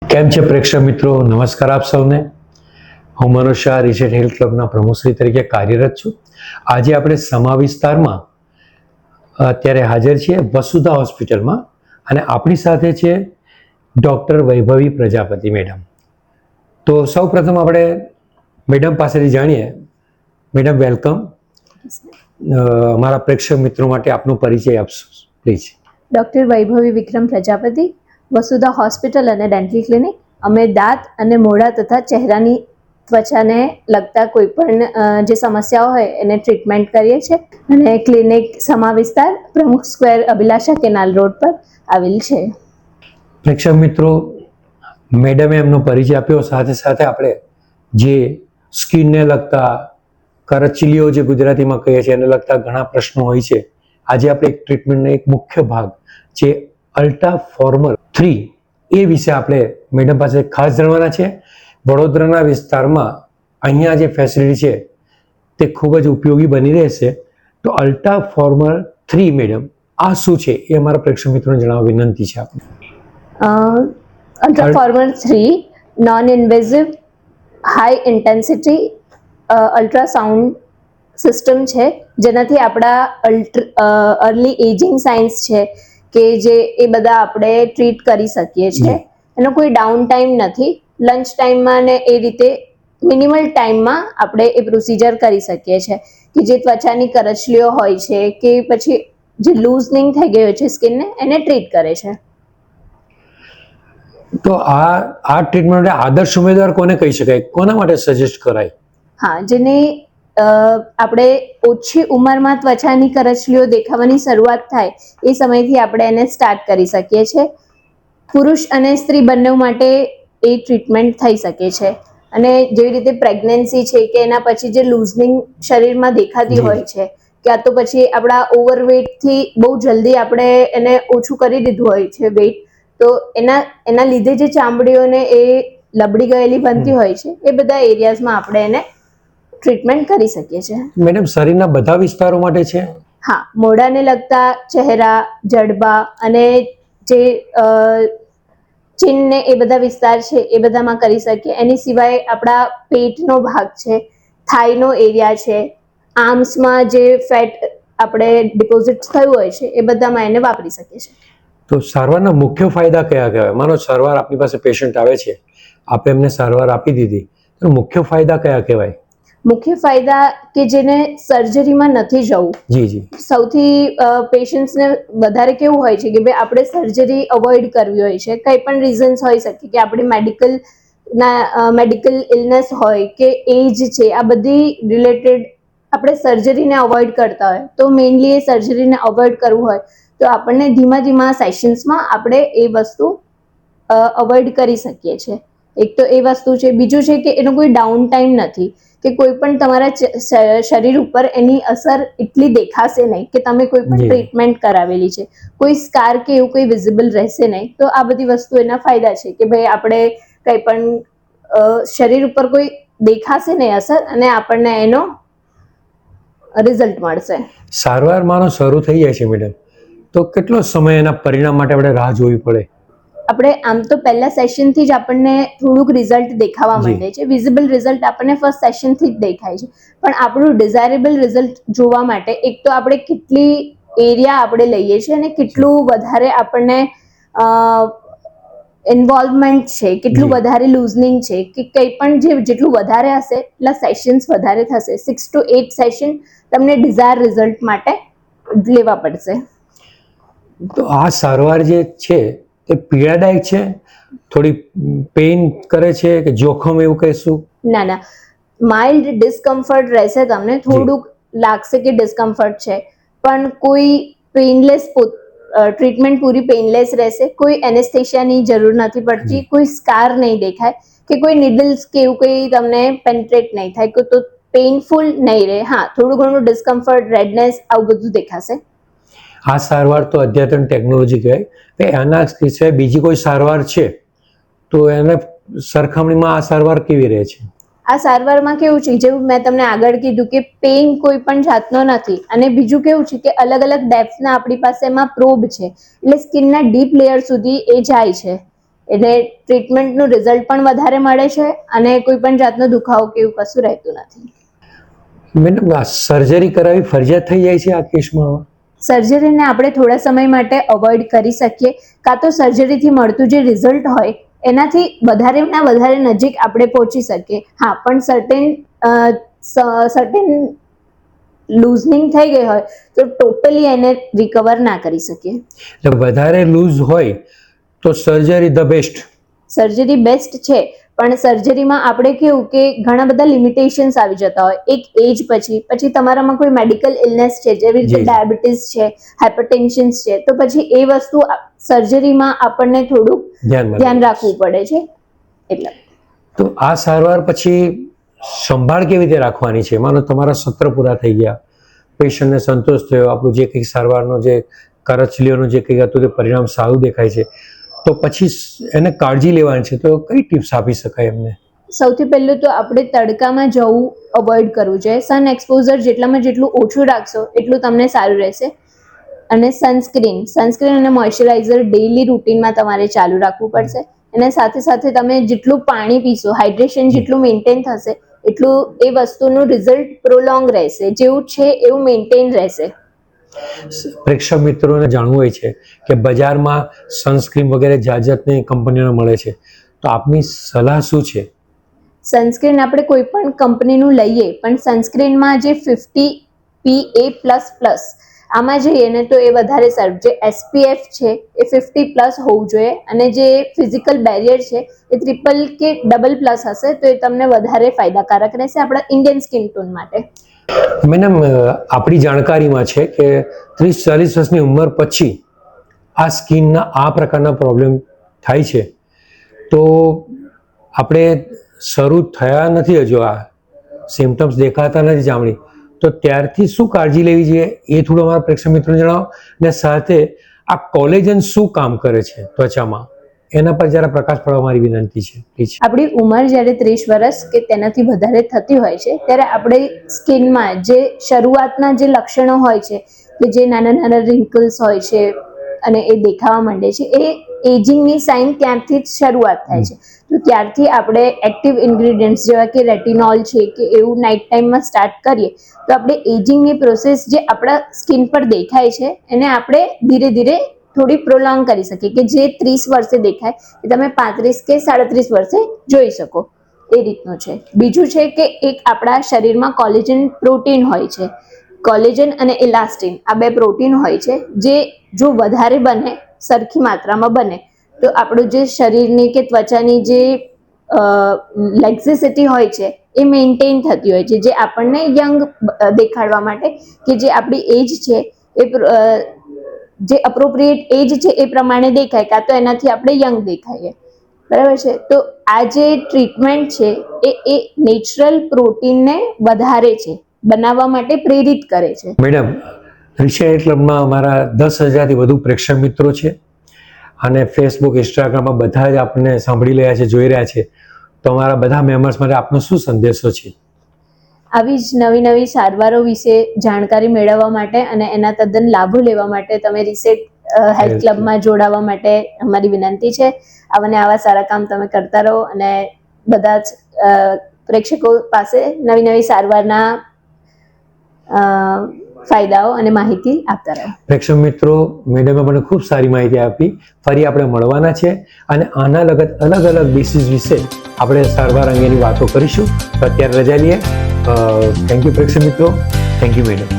કેમ છે પ્રેક્ષક મિત્રો? નમસ્કાર આપ સૌને. હું મનોજ શાહ રિસેટ હેલ્થ ક્લબના પ્રમુખશ્રી તરીકે કાર્યરત છું. આજે આપણે સમા વિસ્તારમાં અત્યારે હાજર છીએ વસુધા હોસ્પિટલમાં, અને આપણી સાથે છે ડૉક્ટર વૈભવી પ્રજાપતિ મેડમ. તો સૌ પ્રથમ આપણે મેડમ પાસેથી જાણીએ. Madam welcome. અમારા પ્રેક્ષક મિત્રો માટે આપનો પરિચય આપશો પ્લીઝ. ડૉક્ટર વૈભવી વિક્રમ પ્રજાપતિ, વસુધા હોસ્પિટલ અને ડેન્ટલ ક્લિનિક. અમે દાંત અને મોઢા તથા ચહેરાની ત્વચાને લગતા કોઈ પણ જે સમસ્યાઓ હોય એને ટ્રીટમેન્ટ કરીએ છીએ, અને ક્લિનિક સમા વિસ્તાર, પ્રમુખ સ્ક્વેર, અભિલાષા કેનાલ રોડ પર આવેલ છે. પ્રેક્ષક મિત્રો, મેડમે એમનો પરિચય આપ્યો. સાથે સાથે આપણે જે સ્કિનને લગતા કરચલીઓ જે ગુજરાતીમાં કહીએ છીએ એને લગતા ઘણા પ્રશ્નો હોય છે. આજે આપણે એક ટ્રીટમેન્ટનો એક મુખ્ય ભાગ જે અલ્ટ્રા ફોર્મર 3 એ વિશે આપણે મેડમ પાસે ખાસ જાણવાના છે. વડોદરાના વિસ્તારમાં અહીંયા જે ફેસિલિટી છે તે ખૂબ જ ઉપયોગી બની રહેશે. તો અલ્ટ્રા ફોર્મર 3 મેડમ આ શું છે એ અમારા પ્રેક્ષક મિત્રોને જણાવવા વિનંતી છે આપણે. Ultra former 3 non invasive high intensity ultrasound system છે, જેનાથી આપણા અર્લી એજિંગ સાઇન્સ છે કે જે એ બધા આપણે ટ્રીટ કરી શકીએ છીએ. એનો કોઈ ડાઉન ટાઈમ નથી. લંચ ટાઈમમાં ને એ રીતે મિનિમલ ટાઈમમાં આપણે એ પ્રોસિજર કરી શકીએ છીએ કે જે ત્વચાની કરચલીઓ હોય છે કે પછી જે લૂઝનિંગ થઈ ગઈ હોય છે સ્કિનને, એને ટ્રીટ કરે છે. તો આ ટ્રીટમેન્ટ આદર્શ ઉમેદવાર કોને કહી શકાય, કોના માટે સજેસ્ટ કરાય? હા, જેને આપણે ઓછી ઉંમરમાં ત્વચાની કરચલીઓ દેખાવાની શરૂઆત થાય એ સમયથી આપણે એને સ્ટાર્ટ કરી શકીએ છીએ. પુરુષ અને સ્ત્રી બંને માટે એ ટ્રીટમેન્ટ થઈ શકે છે. અને જેવી રીતે પ્રેગ્નન્સી છે કે એના પછી જે લૂઝનિંગ શરીરમાં દેખાતી હોય છે, ક્યાં તો પછી આપણા ઓવરવેટથી બહુ જલ્દી આપણે એને ઓછું કરી દીધું હોય છે વેટ, તો એના લીધે જે ચામડીઓને એ લબડી ગયેલી બનતી હોય છે એ બધા એરિયાઝમાં આપણે એને ટ્રીટમેન્ટ કરી શકીએ છીએ. મેડમ શરીરના બધા વિસ્તારો માટે છે? હા, મોઢાને લગતા ચહેરા, જડબા અને જે ચીનને એ બધા વિસ્તાર છે એ બધામાં કરી શકીએ. એની સિવાય આપણા પેટનો ભાગ છે, થાઈનો એરિયા છે, આર્મ્સમાં જે ફેટ આપણે ડિપોઝિટ થયું હોય છે એ બધામાં એને વાપરી શકીએ છીએ. તો સારવારના મુખ્ય ફાયદા કયા કહેવાય? માનો સારવાર આપણી પાસે પેશન્ટ આવે છે, આપણે એમને સારવાર આપી દીધી, તો મુખ્ય ફાયદા કયા કહેવાય? મુખ્ય ફાયદા કે જેને સર્જરીમાં નથી જવું. જી. સૌથી પેશન્ટ્સને વધારે કેવું હોય છે કે ભાઈ આપણે સર્જરી અવોઇડ કરવી હોય છે. કંઈ પણ રીઝન્સ હોઈ શકે કે આપણી મેડિકલ ઇલનેસ હોય કે એજ છે, આ બધી રિલેટેડ આપણે સર્જરીને અવોઇડ કરતા હોય. તો મેઇનલી એ સર્જરીને અવોઇડ કરવું હોય તો આપણને ધીમા સેશન્સમાં આપણે એ વસ્તુ અવોઇડ કરી શકીએ છીએ. એક તો એ વસ્તુ છે. બીજું છે કે એનો કોઈ ડાઉન ટાઈમ નથી કે કોઈ પણ તમારા શરીર ઉપર એની અસર એટલી દેખાશે નહીં કે તમે કોઈ પણ ટ્રીટમેન્ટ કરાવેલી છે, કોઈ સ્કાર કે એવું કોઈ વિઝિબલ રહેશે નહીં. તો આ બધી વસ્તુ એના ફાયદા છે કે ભાઈ આપણે કંઈ પણ શરીર ઉપર કોઈ દેખાશે નહીં અસર, અને આપણને એનો રિઝલ્ટ મળશે. સારવાર માનો શરૂ થઈ જાય છે મેડમ, તો કેટલો સમય એના પરિણામ માટે આપણે રાહ જોવી પડે? આપણે આમ તો પહેલા સેશનથી જ આપણને થોડુંક રિઝલ્ટ દેખાવા માંડે છે. વિઝિબલ રિઝલ્ટ આપણને ફર્સ્ટ સેશનથી જ દેખાય છે. પણ આપણું ડિઝાયરેબલ રિઝલ્ટ જોવા માટે એક તો આપણે કેટલી એરિયા આપણે લઈએ છીએ અને કેટલું વધારે આપણને ઇન્વોલ્વમેન્ટ છે, કેટલું વધારે લૂઝનિંગ છે, કે કંઈ પણ જેટલું વધારે હશે એટલા સેશન્સ વધારે થશે. 6 to 8 સેશન તમને ડિઝાયર રિઝલ્ટ માટે લેવા પડશે. તો આ સારવાર જે છે તે પીડાદાયક છે? થોડી પેઇન કરે છે કે જોખમ એવું કહીશું? ના, માઇલ્ડ ડિસ્કમ્ફર્ટ રહેશે. તમને થોડુંક લાગશે કે ડિસ્કમ્ફર્ટ છે, પણ કોઈ પેઇનલેસ ટ્રીટમેન્ટ પૂરી પેઇનલેસ રહેશે. કોઈ એનેસ્થેશિયાની જરૂર નથી પડતી, કોઈ સ્કાર નહીં દેખાય કે કોઈ નીડલ્સ કે એવું કંઈ તમને પેન્ટ્રેટ નહીં થાય, તો પેઇનફુલ નહીં રહે. હા, થોડું ઘણું ડિસ્કમ્ફર્ટ, રેડનેસ આવું બધું દેખાશે. આ સારવાર તો અદ્યતન ટેકનોલોજી કહેવાય. આના સિવાય બીજી કોઈ સારવાર છે તો એને સરખામણીમાં આ સારવાર કેવી રહે છે? આ સારવારમાં કેવું છે, જેવું મેં તમને આગળ કીધું કે પેઇન કોઈ પણ જાતનો નથી, અને બીજું કેવું છે કે અલગ અલગ ડેપ્થના આપણી પાસે એમાં પ્રોબ છે, એટલે સ્કિનના ડીપ લેયર સુધી એ જાય છે. એટલે ટ્રીટમેન્ટનું રિઝલ્ટ પણ વધારે મળે છે અને કોઈ પણ જાતનો દુખાવો કે એવું કશું રહેતું નથી. મેડમ, આ સર્જરી કરાવી ફરજિયાત થઈ જાય છે આ કેસમાં હવે? સર્જરીને આપણે થોડા સમય માટે અવોઇડ કરી શકીએ, કાં તો સર્જરીથી મળતું જે રિઝલ્ટ હોય એનાથી વધારેના વધારે નજીક આપણે પહોંચી શકીએ. હા, પણ સર્ટેન લૂઝનિંગ થઈ ગઈ હોય તો ટોટલી એને રિકવર ના કરી શકીએ. એટલે વધારે લૂઝ હોય તો surgery the best. Surgery best છે, પણ સર્જરીમાં આપણે કેવું કે ઘણા બધા લિમિટેશન્સ આવી જતા હોય એક એજ પછી તમારામાં કોઈ મેડિકલ ઇલનેસ છે, જેવી રીતે જી. ડાયાબિટીસ છે, હાઇપરટેન્શન છે, તો પછી એ વસ્તુ સર્જરીમાં આપણને થોડુંક ધ્યાન રાખવું પડે છે. એટલે તો આ સારવાર પછી સંભાળ કેવી રીતે રાખવાની છે? માનો તમારા સત્ર પૂરા થઈ ગયા, પેશન્ટને સંતોષ થયો, આપણું જે કંઈક સારવારનો જે કરચલીઓનું જે કંઈક હતું તે પરિણામ સારું દેખાય છે, તો પછી એને કાળજી લેવાની છે, તો કઈ ટિપ્સ આપી શકાય એમને? સૌથી પહેલું તો આપણે તડકામાં જવું અવોઇડ કરવું જોઈએ. સન એક્સપોઝર જેટલામાં જેટલું ઓછું રાખશો એટલું તમને સારું રહેશે. અને સનસ્ક્રીન અને મોઇશ્ચરાઇઝર ડેઇલી રૂટીનમાં તમારે ચાલુ રાખવું પડશે. અને સાથે સાથે તમે જેટલું પાણી પીશો, હાઇડ્રેશન જેટલું મેન્ટેન થશે એટલું એ વસ્તુનું રિઝલ્ટ પ્રોલોંગ રહેશે, જેવું છે એવું મેન્ટેન રહેશે. પ્રેક્ષક મિત્રોને જાણવું હોય છે કે બજારમાં સનસ્ક્રીન વગેરે જાત જાતની કંપનીઓ મળે છે, તો આપની સલાહ શું છે? સનસ્ક્રીન આપણે કોઈ પણ કંપનીનું લઈએ, પણ સનસ્ક્રીનમાં જે 50 PA++ આમાં જઈએ ને તો એ વધારે સારું. જે SPF છે એ 50+ હોવું જોઈએ, અને જે ફિઝિકલ બેરિયર છે એ ટ્રિપલ કે ડબલ પ્લસ હશે તો એ તમને વધારે ફાયદાકારક રહેશે આપણા ઇન્ડિયન સ્કિન ટોન માટે. મેડમ, આપણી જાણકારીમાં છે કે 30-40 વર્ષની ઉંમર પછી આ સ્કિનના આ પ્રકારના પ્રોબ્લેમ થાય છે, તો આપણે શરૂ થયા નથી હજુ, આ સિમ્ટમ્સ દેખાતા નથી ચામડી, તો ત્યારથી શું કાળજી લેવી જોઈએ એ થોડું અમારા પ્રેક્ષક મિત્રોને જણાવો. ને સાથે આ કોલેજન શું કામ કરે છે ત્વચામાં, એના પર જરા પ્રકાશ પાડવા મારી વિનંતી છે, પ્લીઝ. આપણી ઉંમર જ્યારે 30 વર્ષ કે તેનાથી વધારે થતી હોય છે ત્યારે આપણી સ્કિનમાં જે શરૂઆતના જે લક્ષણો હોય છે કે જે નાના નાના રિંકલ્સ હોય છે અને એ દેખાવા માંડે છે, એ એજિંગની સાઇન ત્યારથી જ શરૂઆત થાય છે. તો ત્યારથી આપણે એક્ટિવ ઇન્ગ્રેડિયન્ટ્સ જેવા કે રેટિનોલ છે કે એવું નાઇટ ટાઈમમાં સ્ટાર્ટ કરીએ તો આપણે એજિંગની પ્રોસેસ જે આપણા સ્કિન પર દેખાય છે એને આપણે ધીરે ધીરે થોડી પ્રોલોંગ કરી શકીએ, કે જે 30 વર્ષે દેખાય એ તમે 35 કે 37 વર્ષે જોઈ શકો, એ રીતનું છે. બીજું છે કે એક આપણા શરીરમાં કોલેજન પ્રોટીન હોય છે. કોલેજન અને ઇલાસ્ટિન આ બે પ્રોટીન હોય છે, જે જો વધારે બને, સરખી માત્રામાં બને, તો આપણું જે શરીરની કે ત્વચાની જે લેક્ઝિસિટી હોય છે એ મેન્ટેન થતી હોય છે, જે આપણને યંગ દેખાડવા માટે, કે જે આપણી એજ છે એ જે અપ્રોપ્રિએટ એજ છે એ પ્રમાણે દેખાય, કાં તો એનાથી આપણે યંગ દેખાઈએ. બરાબર છે? તો આ જે ટ્રીટમેન્ટ છે એ નેચરલ પ્રોટીનને વધારે છે, બનાવવા માટે પ્રેરિત કરે છે. મેડમ, રિચાઇલ ક્લબમાં અમારા 10,000થી વધુ પ્રેક્ષક મિત્રો છે અને ફેસબુક, ઇન્સ્ટાગ્રામમાં બધા જ આપણને સાંભળી રહ્યા છે, જોઈ રહ્યા છે, તો અમારા બધા મેમ્બર્સ માટે આપનો શું સંદેશો છે? આવી જ નવી નવી સારવારો વિશે જાણકારી મેળવવા માટે અને એના તદ્દન લાભો લેવા માટે તમે રિસેટ હેલ્થ ક્લબમાં જોડાવા માટે અમારી વિનંતી છે. આવા સારા કામ તમે કરતા રહો અને બધા જ પ્રેક્ષકો પાસે નવી નવી સારવારના ફાયદાઓ અને માહિતી આપતા રહો. પ્રેક્ષક મિત્રો, મેડમે મને ખૂબ સારી માહિતી આપી. ફરી આપણે મળવાના છે અને આના લગત અલગ અલગ ડિસીઝ વિશે આપણે સારવાર અંગેની વાતો કરીશું. તો અત્યારે રજા લઈએ. થેન્ક યુ પ્રેક્ષક મિત્રો. Thank you madam.